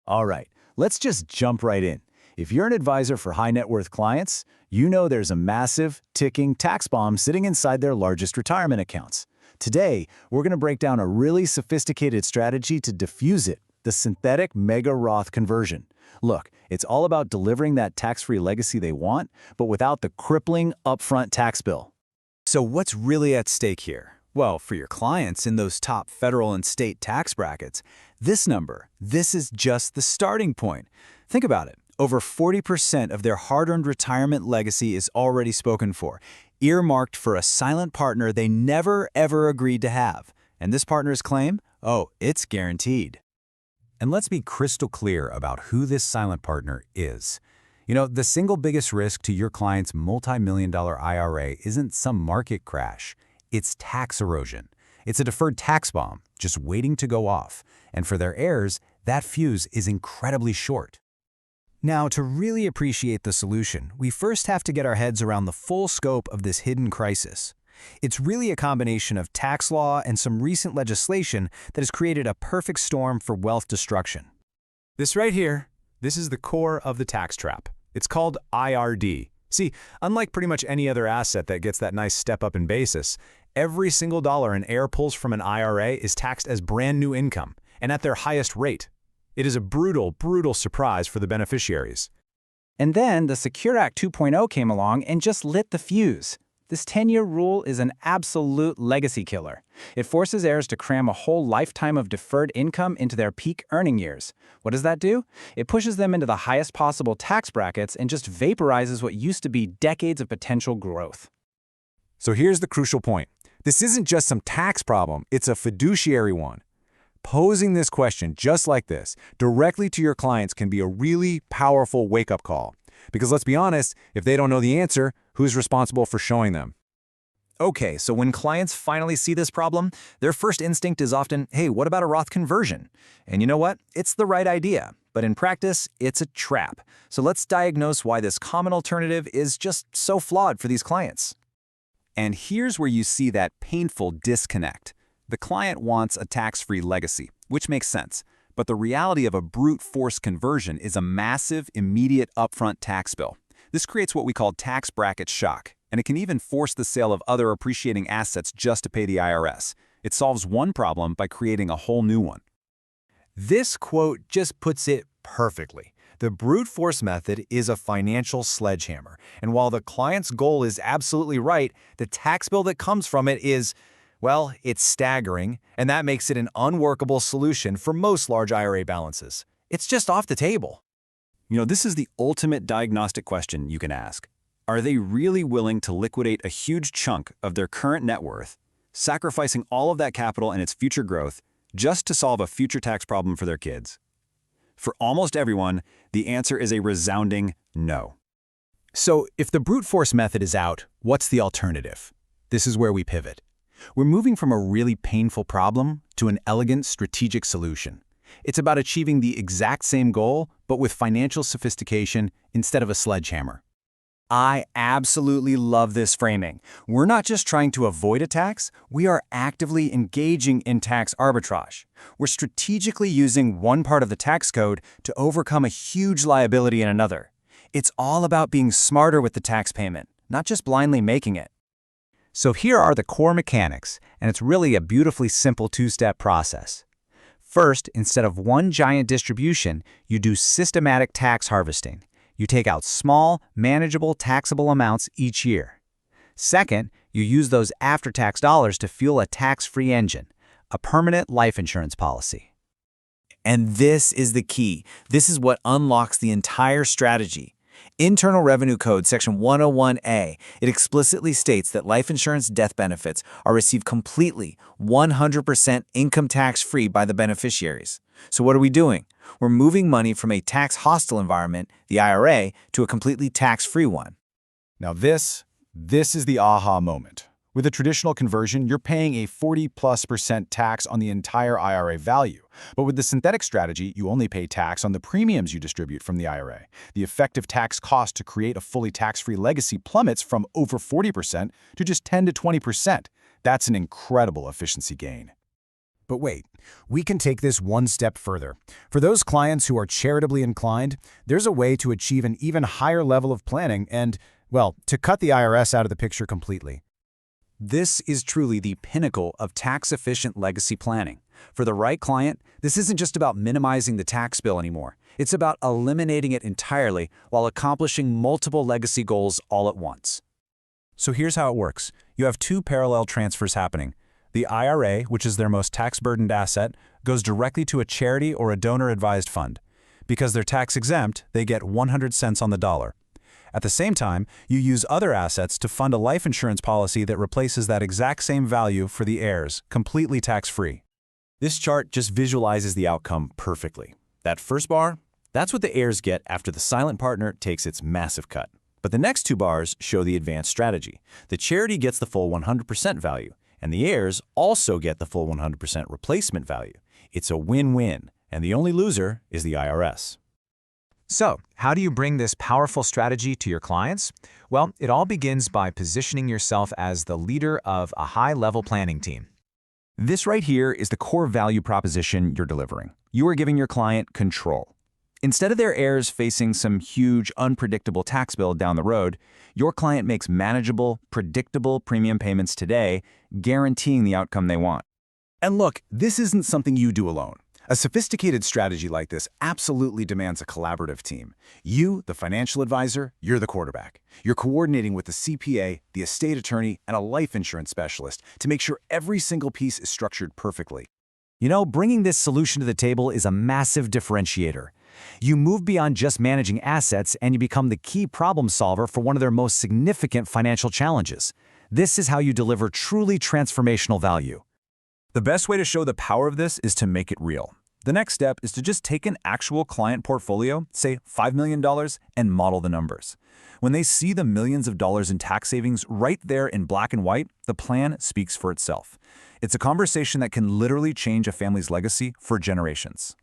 All right, let's just jump right in. If you're an advisor for high net worth clients, you know there's a massive, ticking tax bomb sitting inside their largest retirement accounts. Today, we're going to break down a really sophisticated strategy to diffuse it, the Synthetic Mega-Roth Conversion. Look, it's all about delivering that tax-free legacy they want, but without the crippling upfront tax bill. So what's really at stake here? Well, for your clients in those top federal and state tax brackets, this is just the starting point. Think about it. Over 40% of their hard-earned retirement legacy is already spoken for, earmarked for a silent partner they never, ever agreed to have. And this partner's claim? Oh, it's guaranteed. And let's be crystal clear about who this silent partner is. You know, the single biggest risk to your client's multi-million-dollar IRA isn't some market crash. It's tax erosion. It's a deferred tax bomb, just waiting to go off. And for their heirs, that fuse is incredibly short. Now, to really appreciate the solution, we first have to get our heads around the full scope of this hidden crisis. It's really a combination of tax law and some recent legislation that has created a perfect storm for wealth destruction. This right here, this is the core of the tax trap. It's called IRD. See, unlike pretty much any other asset that gets that nice step up in basis, every single dollar an heir pulls from an IRA is taxed as brand new income, and at their highest rate. It is a brutal, brutal surprise for the beneficiaries. And then the Secure Act 2.0 came along and just lit the fuse. This 10-year rule is an absolute legacy killer. It forces heirs to cram a whole lifetime of deferred income into their peak earning years. What does that do? It pushes them into the highest possible tax brackets and just vaporizes what used to be decades of potential growth. So here's the crucial point. This isn't just some tax problem, it's a fiduciary one. Posing this question just like this, directly to your clients can be a really powerful wake-up call. Because let's be honest, if they don't know the answer, who's responsible for showing them? Okay, so when clients finally see this problem, their first instinct is often, hey, what about a Roth conversion? And you know what? It's the right idea, but in practice, it's a trap. So let's diagnose why this common alternative is just so flawed for these clients. And here's where you see that painful disconnect. The client wants a tax-free legacy, which makes sense. But the reality of a brute force conversion is a massive, immediate upfront tax bill. This creates what we call tax bracket shock, and it can even force the sale of other appreciating assets just to pay the IRS. It solves one problem by creating a whole new one. This quote just puts it perfectly. The brute force method is a financial sledgehammer, and while the client's goal is absolutely right, the tax bill that comes from it is, well, it's staggering, and that makes it an unworkable solution for most large IRA balances. It's just off the table. You know, this is the ultimate diagnostic question you can ask. Are they really willing to liquidate a huge chunk of their current net worth, sacrificing all of that capital and its future growth, just to solve a future tax problem for their kids? For almost everyone, the answer is a resounding no. So if the brute force method is out, what's the alternative? This is where we pivot. We're moving from a really painful problem to an elegant, strategic solution. It's about achieving the exact same goal, but with financial sophistication instead of a sledgehammer. I absolutely love this framing. We're not just trying to avoid a tax, we are actively engaging in tax arbitrage. We're strategically using one part of the tax code to overcome a huge liability in another. It's all about being smarter with the tax payment, not just blindly making it. So here are the core mechanics, and it's really a beautifully simple two-step process. First, instead of one giant distribution, you do systematic tax harvesting. You take out small, manageable taxable amounts each year. Second, you use those after-tax dollars to fuel a tax-free engine, a permanent life insurance policy. And this is the key. This is what unlocks the entire strategy. Internal Revenue Code Section 101A, it explicitly states that life insurance death benefits are received completely, 100% income tax-free by the beneficiaries. So what are we doing? We're moving money from a tax-hostile environment, the IRA, to a completely tax-free one. Now this is the aha moment. With a traditional conversion, you're paying a 40+% tax on the entire IRA value. But with the synthetic strategy, you only pay tax on the premiums you distribute from the IRA. The effective tax cost to create a fully tax-free legacy plummets from over 40% to just 10 to 20%. That's an incredible efficiency gain. But wait, we can take this one step further. For those clients who are charitably inclined, there's a way to achieve an even higher level of planning and, well, to cut the IRS out of the picture completely. This is truly the pinnacle of tax-efficient legacy planning. For the right client, this isn't just about minimizing the tax bill anymore. It's about eliminating it entirely while accomplishing multiple legacy goals all at once. So here's how it works. You have two parallel transfers happening. The IRA, which is their most tax-burdened asset, goes directly to a charity or a donor-advised fund. Because they're tax-exempt, they get 100 cents on the dollar. At the same time, you use other assets to fund a life insurance policy that replaces that exact same value for the heirs, completely tax-free. This chart just visualizes the outcome perfectly. That first bar, that's what the heirs get after the silent partner takes its massive cut. But the next two bars show the advanced strategy. The charity gets the full 100% value, and the heirs also get the full 100% replacement value. It's a win-win, and the only loser is the IRS. So, how do you bring this powerful strategy to your clients? Well, it all begins by positioning yourself as the leader of a high-level planning team. This right here is the core value proposition you're delivering. You are giving your client control. Instead of their heirs facing some huge, unpredictable tax bill down the road, your client makes manageable, predictable premium payments today, guaranteeing the outcome they want. And look, this isn't something you do alone. A sophisticated strategy like this absolutely demands a collaborative team. You, the financial advisor, you're the quarterback. You're coordinating with the CPA, the estate attorney, and a life insurance specialist to make sure every single piece is structured perfectly. You know, bringing this solution to the table is a massive differentiator. You move beyond just managing assets and you become the key problem solver for one of their most significant financial challenges. This is how you deliver truly transformational value. The best way to show the power of this is to make it real. The next step is to just take an actual client portfolio, say $5 million, and model the numbers. When they see the millions of dollars in tax savings right there in black and white, the plan speaks for itself. It's a conversation that can literally change a family's legacy for generations.